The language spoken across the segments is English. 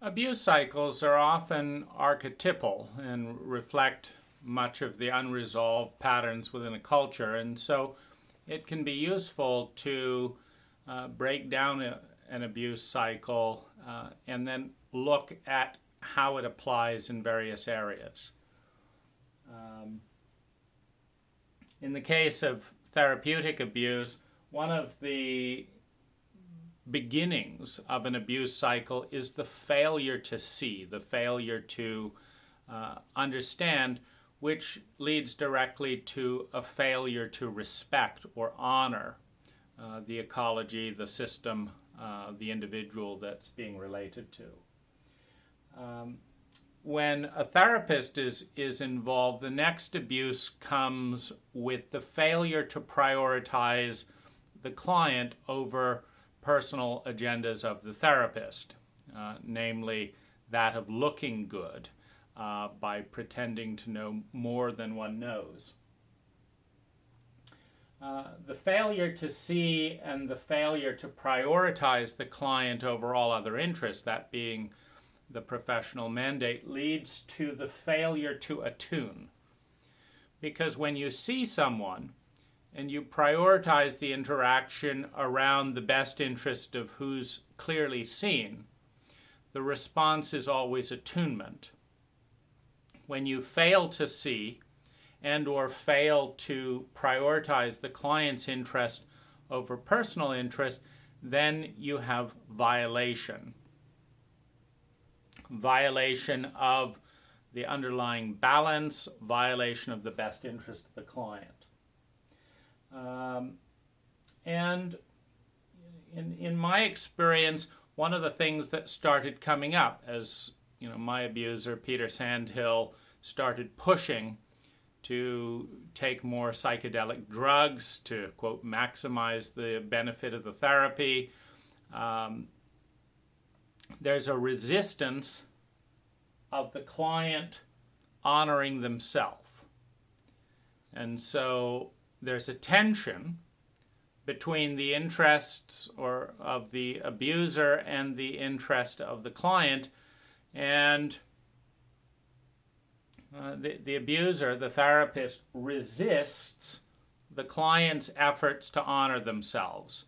Abuse cycles are often archetypal and reflect much of the unresolved patterns within a culture, and so it can be useful to break down an abuse cycle and then look at how it applies in various areas. In the case of therapeutic abuse, one of the beginnings of an abuse cycle is the failure to see, the failure to understand, which leads directly to a failure to respect or honor the ecology, the system, the individual that's being related to. When a therapist is involved, the next abuse comes with the failure to prioritize the client over personal agendas of the therapist, namely that of looking good by pretending to know more than one knows. The failure to see and the failure to prioritize the client over all other interests, that being the professional mandate, leads to the failure to attune. Because when you see someone and you prioritize the interaction around the best interest of who's clearly seen, the response is always attunement. When you fail to see and or fail to prioritize the client's interest over personal interest, then you have violation. Violation of the underlying balance, violation of the best interest of the client. And in my experience, one of the things that started coming up as my abuser, Peter Sandhill, started pushing to take more psychedelic drugs to, quote, maximize the benefit of the therapy, there's a resistance of the client honoring themselves. And so there's a tension between the interests of the abuser and the interest of the client, and the abuser, the therapist, resists the client's efforts to honor themselves.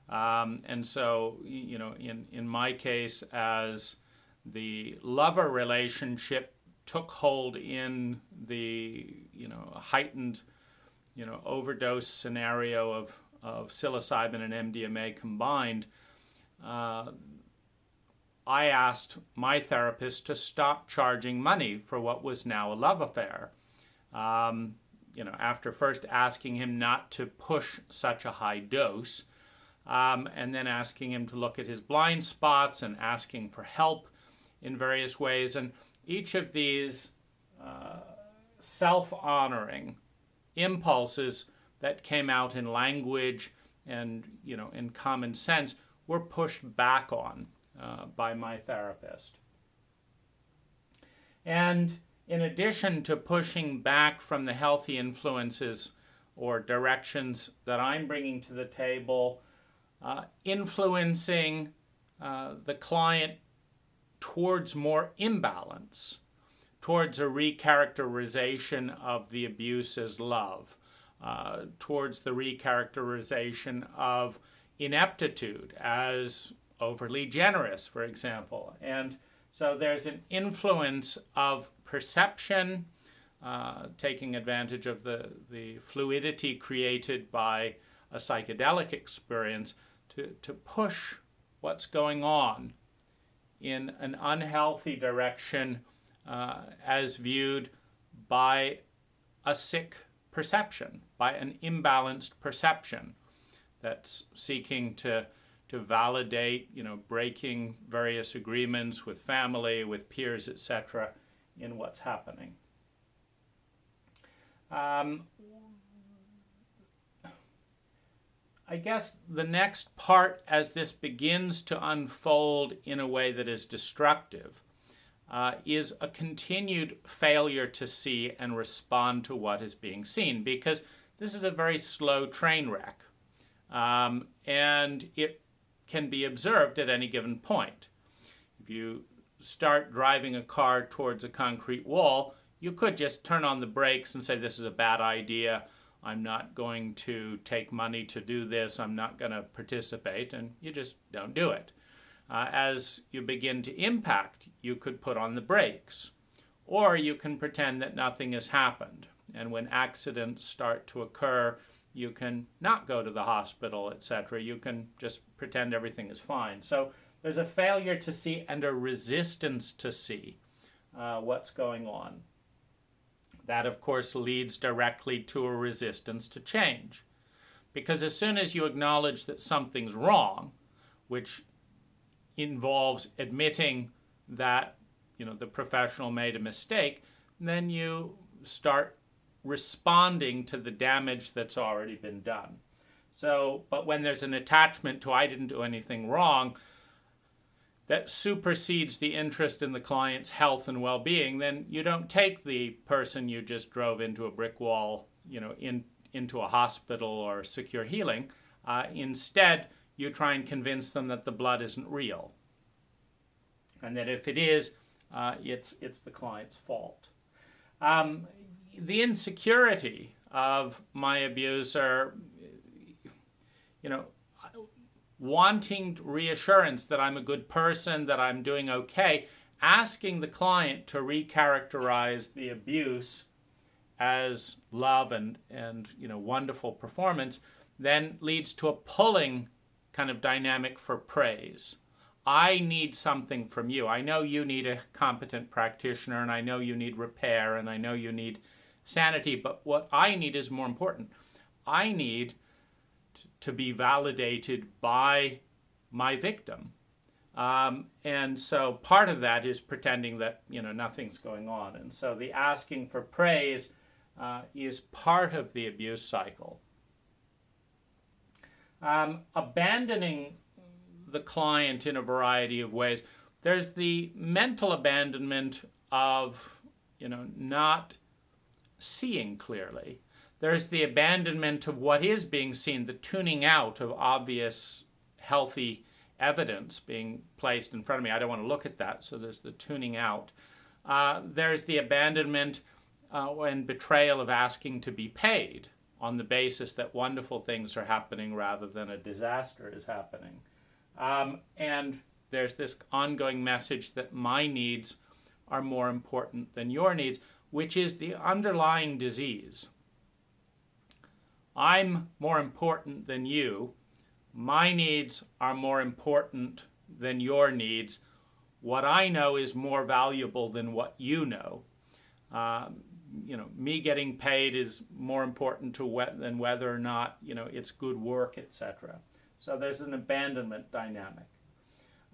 And so, in my case, as the lover relationship took hold in the, heightened, overdose scenario of psilocybin and MDMA combined, I asked my therapist to stop charging money for what was now a love affair. After first asking him not to push such a high dose, and then asking him to look at his blind spots and asking for help in various ways. And each of these self-honoring impulses that came out in language and, in common sense were pushed back on by my therapist. And in addition to pushing back from the healthy influences or directions that I'm bringing to the table, influencing the client towards more imbalance, towards a recharacterization of the abuse as love, towards the recharacterization of ineptitude as overly generous, for example. And so there's an influence of perception, taking advantage of the fluidity created by a psychedelic experience to push what's going on in an unhealthy direction as viewed by a sick perception, by an imbalanced perception that's seeking to validate, breaking various agreements with family, with peers, etc., in what's happening. I guess the next part, as this begins to unfold in a way that is destructive, is a continued failure to see and respond to what is being seen, because this is a very slow train wreck, and it can be observed at any given point. If you start driving a car towards a concrete wall, you could just turn on the brakes and say, this is a bad idea. I'm not going to take money to do this. I'm not going to participate. And you just don't do it. As you begin to impact, you could put on the brakes. Or you can pretend that nothing has happened. And when accidents start to occur, you can not go to the hospital, etc. You can just pretend everything is fine. So there's a failure to see and a resistance to see what's going on. That, of course, leads directly to a resistance to change. Because as soon as you acknowledge that something's wrong, which involves admitting that the professional made a mistake, then you start responding to the damage that's already been done. So, but when there's an attachment to I didn't do anything wrong, that supersedes the interest in the client's health and well-being, then you don't take the person you just drove into a brick wall, into a hospital or secure healing. Instead, you try and convince them that the blood isn't real, and that if it is, it's the client's fault. The insecurity of my abuser, wanting reassurance that I'm a good person, that I'm doing okay, asking the client to recharacterize the abuse as love and wonderful performance, then leads to a pulling kind of dynamic for praise. I need something from you. I know you need a competent practitioner, and I know you need repair, and I know you need sanity, but what I need is more important. I need to be validated by my victim. And so part of that is pretending that, nothing's going on. And so the asking for praise is part of the abuse cycle. Abandoning the client in a variety of ways. There's the mental abandonment of, not seeing clearly. There's the abandonment of what is being seen, the tuning out of obvious, healthy evidence being placed in front of me. I don't want to look at that, so there's the tuning out. There's the abandonment and betrayal of asking to be paid on the basis that wonderful things are happening rather than a disaster is happening. And there's this ongoing message that my needs are more important than your needs, which is the underlying disease. I'm more important than you. My needs are more important than your needs. What I know is more valuable than what you know. Me getting paid is more important than whether or not, it's good work, etc. So there's an abandonment dynamic.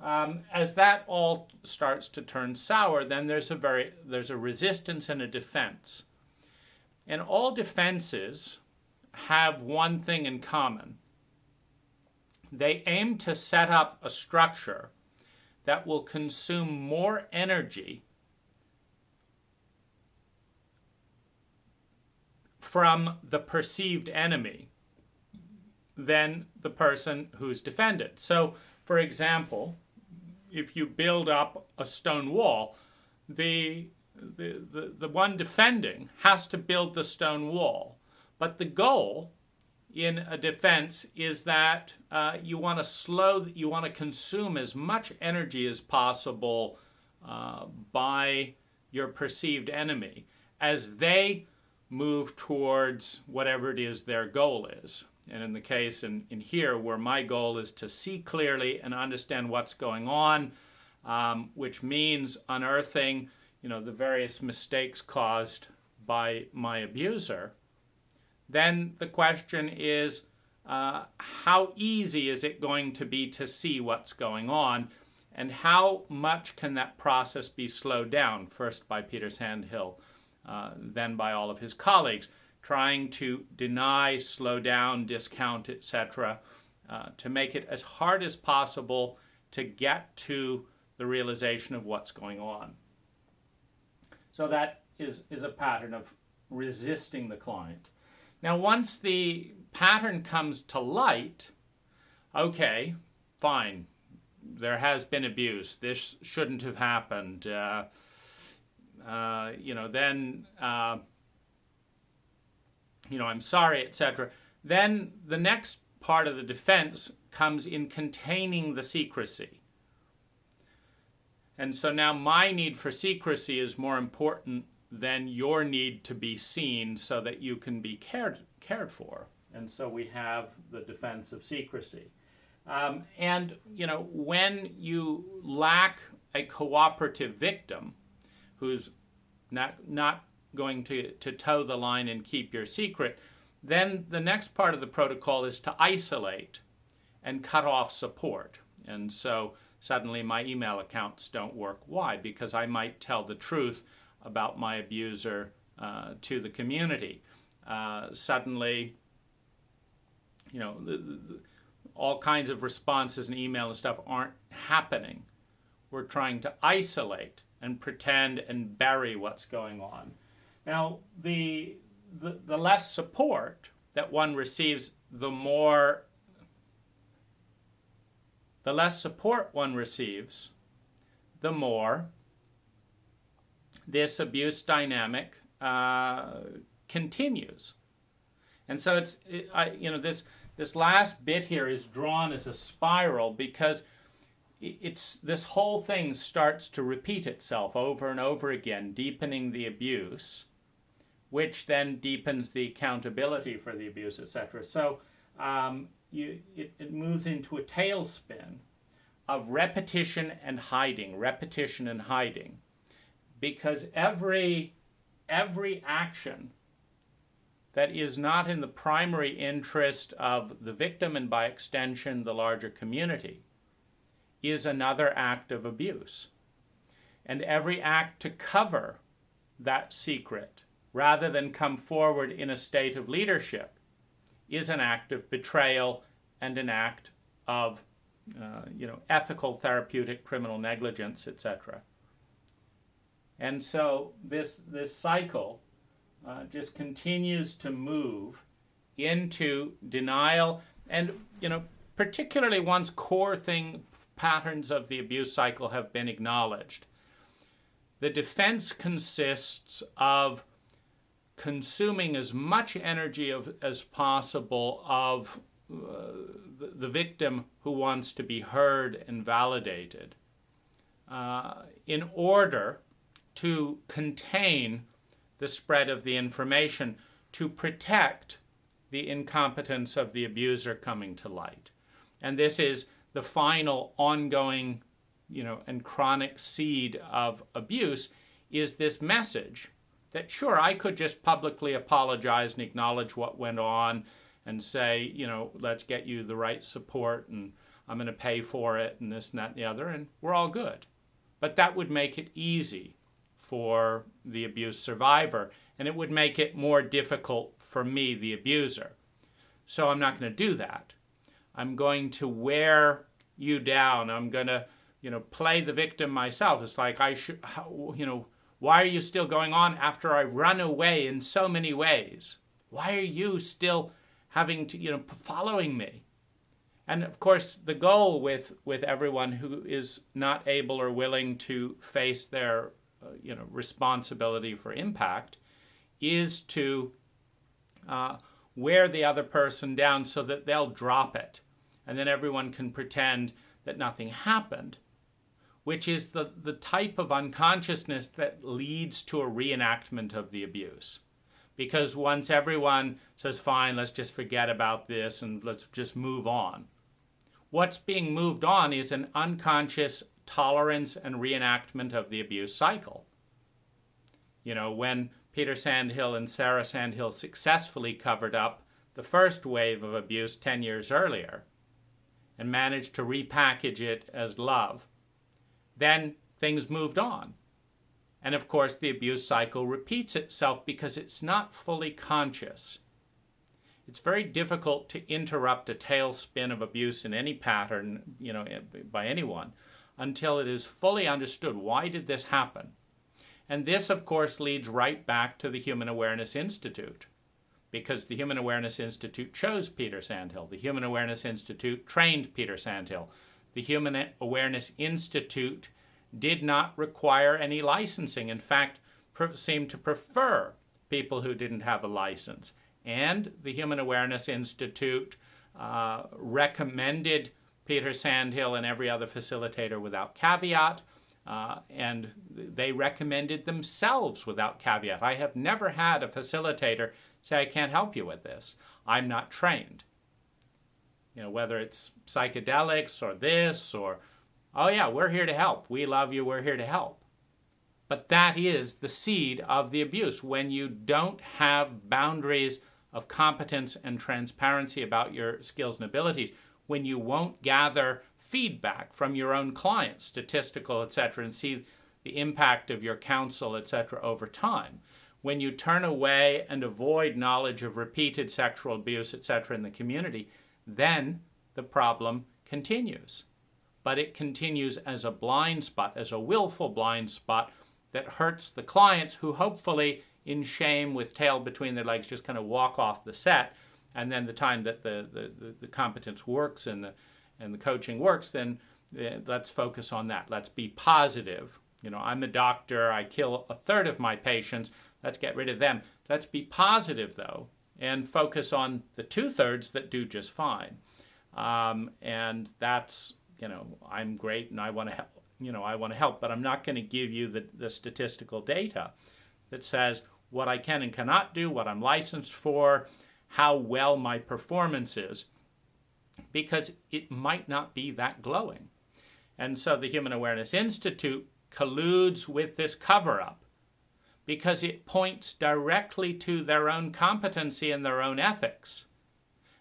As that all starts to turn sour, then there's a resistance and a defense. And all defenses have one thing in common. They aim to set up a structure that will consume more energy from the perceived enemy than the person who's defended. So, for example, if you build up a stone wall, the one defending has to build the stone wall. But the goal in a defense is that you want to consume as much energy as possible by your perceived enemy as they move towards whatever it is their goal is. And in the case in here, where my goal is to see clearly and understand what's going on, which means unearthing, the various mistakes caused by my abuser, then the question is, how easy is it going to be to see what's going on, and how much can that process be slowed down, first by Peter Sandhill, then by all of his colleagues, trying to deny, slow down, discount, etc., to make it as hard as possible to get to the realization of what's going on. So that is a pattern of resisting the client. Now, once the pattern comes to light, okay, fine, there has been abuse. This shouldn't have happened. Then I'm sorry, etc. Then the next part of the defense comes in containing the secrecy. And so now my need for secrecy is more important than your need to be seen so that you can be cared for. And so we have the defense of secrecy. And when you lack a cooperative victim who's not going to toe the line and keep your secret, then the next part of the protocol is to isolate and cut off support. And so suddenly my email accounts don't work. Why? Because I might tell the truth about my abuser to the community. Suddenly, all kinds of responses and email and stuff aren't happening. We're trying to isolate and pretend and bury what's going on. Now, the less support that one receives, the less support one receives, the more this abuse dynamic continues. And so this last bit here is drawn as a spiral because this whole thing starts to repeat itself over and over again, deepening the abuse, which then deepens the accountability for the abuse, etc. So it moves into a tailspin of repetition and hiding, because every action that is not in the primary interest of the victim and by extension the larger community is another act of abuse. And every act to cover that secret rather than come forward in a state of leadership is an act of betrayal and an act of ethical, therapeutic, criminal negligence, etc. And so this cycle just continues to move into denial, and particularly once core patterns of the abuse cycle have been acknowledged, the defense consists of consuming as much energy as possible of the victim who wants to be heard and validated in order to contain the spread of the information, to protect the incompetence of the abuser coming to light. And this is the final ongoing, and chronic seed of abuse, is this message that, sure, I could just publicly apologize and acknowledge what went on and say, let's get you the right support and I'm going to pay for it and this and that and the other, and we're all good. But that would make it easy for the abuse survivor, and it would make it more difficult for me, the abuser. So I'm not going to do that. I'm going to wear you down. I'm going to, play the victim myself. It's like why are you still going on after I run away in so many ways? Why are you still having to, following me? And of course, the goal with everyone who is not able or willing to face their responsibility for impact is to wear the other person down so that they'll drop it. And then everyone can pretend that nothing happened, which is the type of unconsciousness that leads to a reenactment of the abuse. Because once everyone says, fine, let's just forget about this and let's just move on, what's being moved on is an unconscious tolerance and reenactment of the abuse cycle. When Peter Sandhill and Sarah Sandhill successfully covered up the first wave of abuse 10 years earlier and managed to repackage it as love, then things moved on. And of course, the abuse cycle repeats itself because it's not fully conscious. It's very difficult to interrupt a tailspin of abuse in any pattern, by anyone, until it is fully understood. Why did this happen? And this, of course, leads right back to the Human Awareness Institute, because the Human Awareness Institute chose Peter Sandhill. The Human Awareness Institute trained Peter Sandhill. the Human Awareness Institute did not require any licensing. In fact, seemed to prefer people who didn't have a license. And the Human Awareness Institute recommended Peter Sandhill and every other facilitator without caveat, and they recommended themselves without caveat. I have never had a facilitator say, I can't help you with this. I'm not trained. Whether it's psychedelics or this or, oh yeah, we're here to help. We love you. We're here to help. But that is the seed of the abuse. When you don't have boundaries of competence and transparency about your skills and abilities, when you won't gather feedback from your own clients, statistical, etc., and see the impact of your counsel, etc., over time, when you turn away and avoid knowledge of repeated sexual abuse, etc., in the community, then the problem continues. But it continues as a blind spot, as a willful blind spot that hurts the clients who hopefully, in shame with tail between their legs, just kind of walk off the set. And then the time that the competence works and the coaching works, then let's focus on that. Let's be positive. I'm a doctor. I kill a third of my patients. Let's get rid of them. Let's be positive, though, and focus on the 2/3 that do just fine. And that's, I'm great and I want to help. I want to help, but I'm not going to give you the statistical data that says what I can and cannot do, what I'm licensed for, how well my performance is, because it might not be that glowing. And so the Human Awareness Institute colludes with this cover-up because it points directly to their own competency and their own ethics.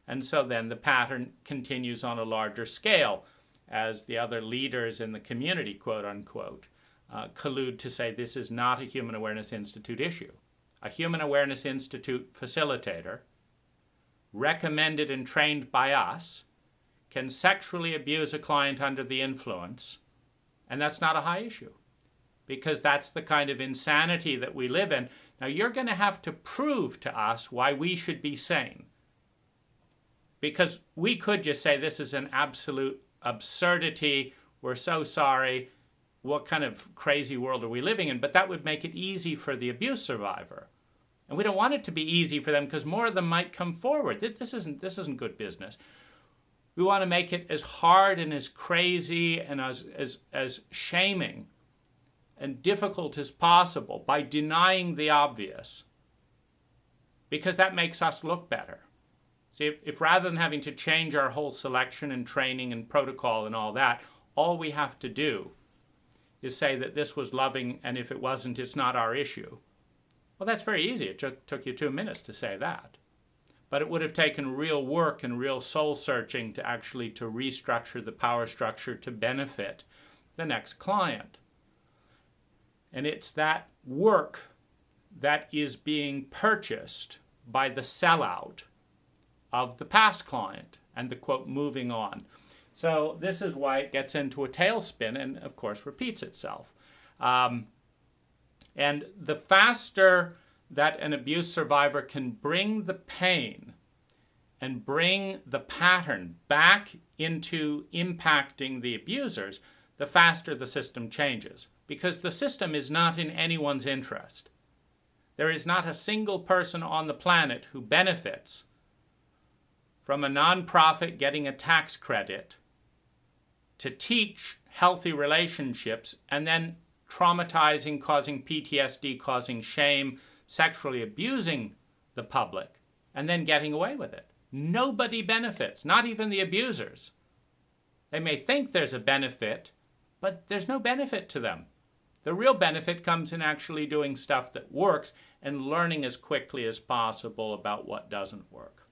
And so then the pattern continues on a larger scale as the other leaders in the community, quote unquote, collude to say this is not a Human Awareness Institute issue. A Human Awareness Institute facilitator, recommended and trained by us, can sexually abuse a client under the influence, and that's not a high issue, because that's the kind of insanity that we live in. Now, you're going to have to prove to us why we should be sane, because we could just say this is an absolute absurdity, we're so sorry, what kind of crazy world are we living in? But that would make it easy for the abuse survivor. And we don't want it to be easy for them because more of them might come forward. This isn't good business. We want to make it as hard and as crazy and as shaming and difficult as possible by denying the obvious, because that makes us look better. See, if rather than having to change our whole selection and training and protocol and all that, all we have to do is say that this was loving, and if it wasn't, it's not our issue. Well, that's very easy. It took you 2 minutes to say that. But it would have taken real work and real soul searching to actually to restructure the power structure to benefit the next client. And it's that work that is being purchased by the sellout of the past client and the, quote, moving on. So this is why it gets into a tailspin and, of course, repeats itself. And the faster that an abuse survivor can bring the pain and bring the pattern back into impacting the abusers, the faster the system changes. Because the system is not in anyone's interest. There is not a single person on the planet who benefits from a nonprofit getting a tax credit to teach healthy relationships and then traumatizing, causing PTSD, causing shame, sexually abusing the public, and then getting away with it. Nobody benefits, not even the abusers. They may think there's a benefit, but there's no benefit to them. The real benefit comes in actually doing stuff that works and learning as quickly as possible about what doesn't work.